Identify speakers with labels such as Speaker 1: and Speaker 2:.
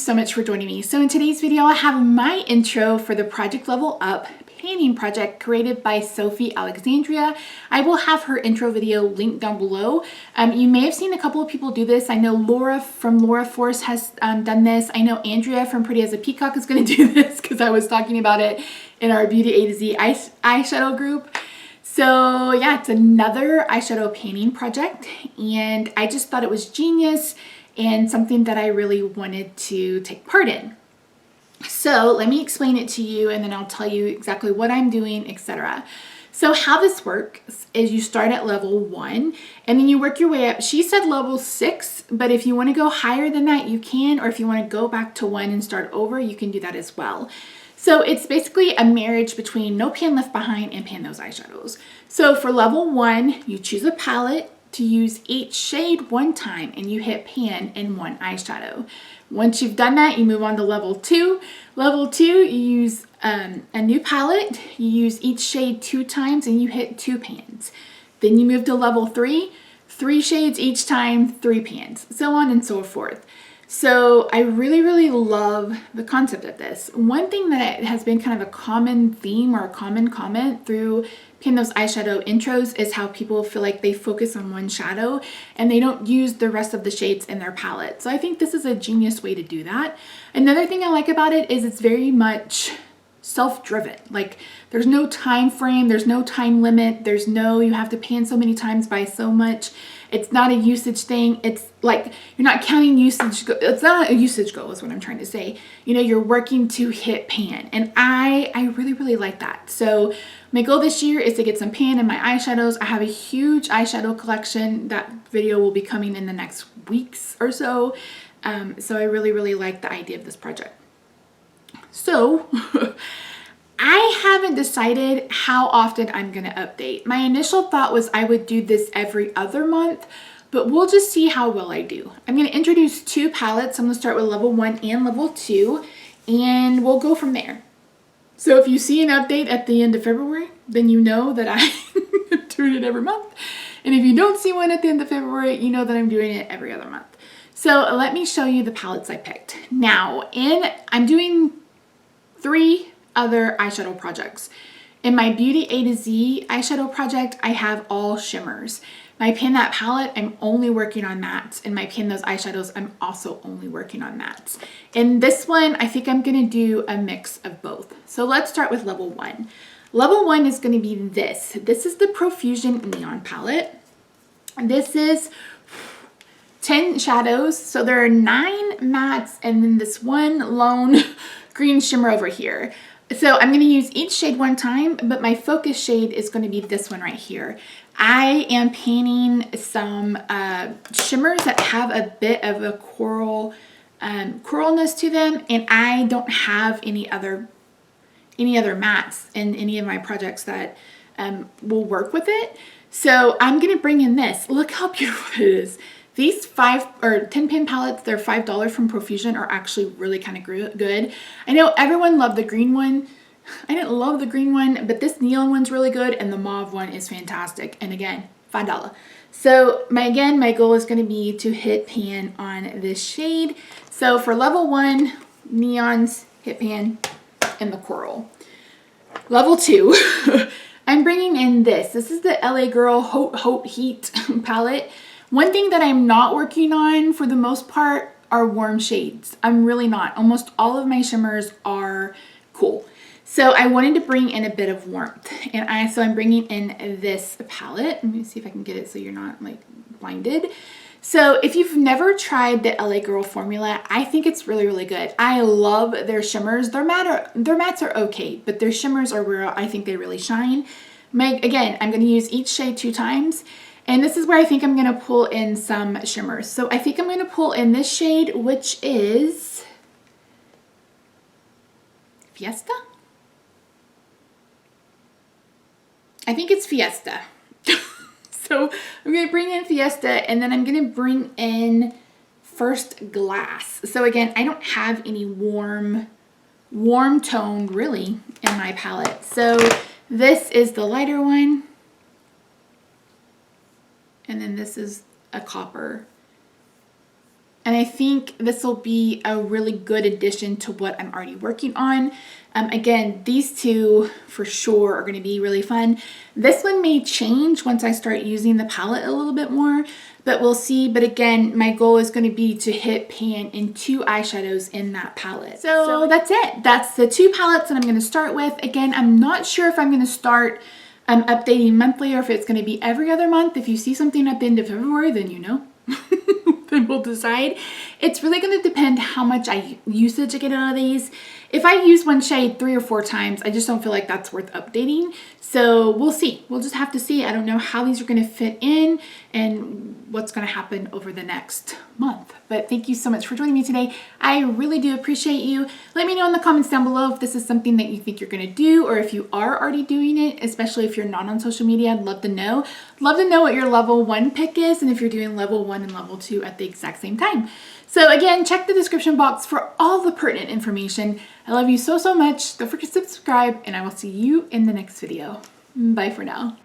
Speaker 1: so much for joining me. So in today's video, I have my intro for the Project Level Up painting project created by Sofie Alexandra. I will have her intro video linked down below. You may have seen a couple of people do this. I know Laura from Laura Force has done this. I know Andrea from Pretty as a Peacock is going to do this because I was talking about it in our Beauty A to Z eyeshadow group. So yeah, it's another eyeshadow painting project, and I just thought it was genius and something that I really wanted to take part in. So let me explain it to you, and then I'll tell you exactly what I'm doing, etc. So how this works is you start at level 1 and then you work your way up. She said level 6, but if you want to go higher than that, you can, or if you want to go back to 1 and start over, you can do that as well. So it's basically a marriage between No Pan Left Behind and Pan Those Eyeshadows. So for level 1, you choose a palette to use each shade one time and you hit pan in one eyeshadow. Once you've done that, you move on to level 2. Level 2, you use a new palette, you use each shade 2 times and you hit 2 pans. Then you move to level 3, 3 shades each time, 3 pans, so on and so forth. So I really love the concept of this. One thing that has been kind of a common theme or a common comment through Pan Those Eyeshadow intros is how people feel like they focus on one shadow and they don't use the rest of the shades in their palette. So I think this is a genius way to do that. Another thing I like about it is it's very much self-driven. Like there's no time frame, there's no time limit, there's no you have to pan so many times by so much. It's not a usage thing. It's like you're not counting usage. It's not a usage goal is what I'm trying to say. You know, you're working to hit pan, and I really like that. So my goal this year is to get some pan in my eyeshadows. I have a huge eyeshadow collection. That video will be coming in the next weeks or so. So I really like the idea of this project. So I haven't decided how often I'm going to update. My initial thought was I would do this every other month, but we'll just see how well I do. I'm going to introduce 2 palettes. I'm going to start with level 1 and level 2, and we'll go from there. So if you see an update at the end of February, then you know that I'm doing it every month. And if you don't see one at the end of February, you know that I'm doing it every other month. So let me show you the palettes I picked. Now, I'm doing 3 other eyeshadow projects. In my Beauty A to Z eyeshadow project, I have all shimmers. My Pan That palette, I'm only working on mattes. And my Pan Those eyeshadows, I'm also only working on mattes. In this one, I think I'm gonna do a mix of both. So let's start with level 1. Level 1 is gonna be this. This is the Profusion Neon palette. This is 10 shadows. So there are 9 mattes and then this one lone green shimmer over here. So I'm going to use each shade one time, but my focus shade is going to be this one right here. I am painting some shimmers that have a bit of a coralness to them, and I don't have any other mattes in any of my projects that will work with it. So I'm going to bring in this. Look how beautiful it is. These 5 or 10 pan palettes, they're $5 from Profusion, are actually really kind of good. I know everyone loved the green one. I didn't love the green one, but this neon one's really good, and the mauve one is fantastic. And again, $5. So my goal is going to be to hit pan on this shade. So for level 1, neons, hit pan, and the coral. Level 2, I'm bringing in this. This is the LA Girl Haute Heat palette. One thing that I'm not working on for the most part are warm shades. I'm really not. Almost all of my shimmers are cool. So I wanted to bring in a bit of warmth. And so I'm bringing in this palette. Let me see if I can get it so you're not like blinded. So if you've never tried the LA Girl formula, I think it's really good. I love their shimmers. Their mattes are okay, but their shimmers are where I think they really shine. Again, I'm going to use each shade 2 times. And this is where I think I'm going to pull in some shimmers. So I think I'm going to pull in this shade, which is Fiesta? I think it's Fiesta. So I'm going to bring in Fiesta, and then I'm going to bring in First Glass. So again, I don't have any warm tone really in my palette. So this is the lighter one. And then this is a copper. And I think this will be a really good addition to what I'm already working on. Again, these two for sure are going to be really fun. This one may change once I start using the palette a little bit more, but we'll see. But again, my goal is going to be to hit pan in 2 eyeshadows in that palette. So that's it. That's the 2 palettes that I'm going to start with. Again, I'm not sure if I'm going to start updating monthly or if it's going to be every other month. If you see something at the end of February, then you know. Then we'll decide. It's really going to depend how much usage I get out of these. If I use one shade 3 or 4 times, I just don't feel like that's worth updating. So we'll see. We'll just have to see. I don't know how these are going to fit in and what's going to happen over the next month. But thank you so much for joining me today. I really do appreciate you. Let me know in the comments down below if this is something that you think you're going to do, or if you are already doing it, especially if you're not on social media. I'd love to know. Love to know what your level 1 pick is and if you're doing level 1 and level 2 at the exact same time. So again, check the description box for all the pertinent information. I love you so, so much. Don't forget to subscribe, and I will see you in the next video. Bye for now.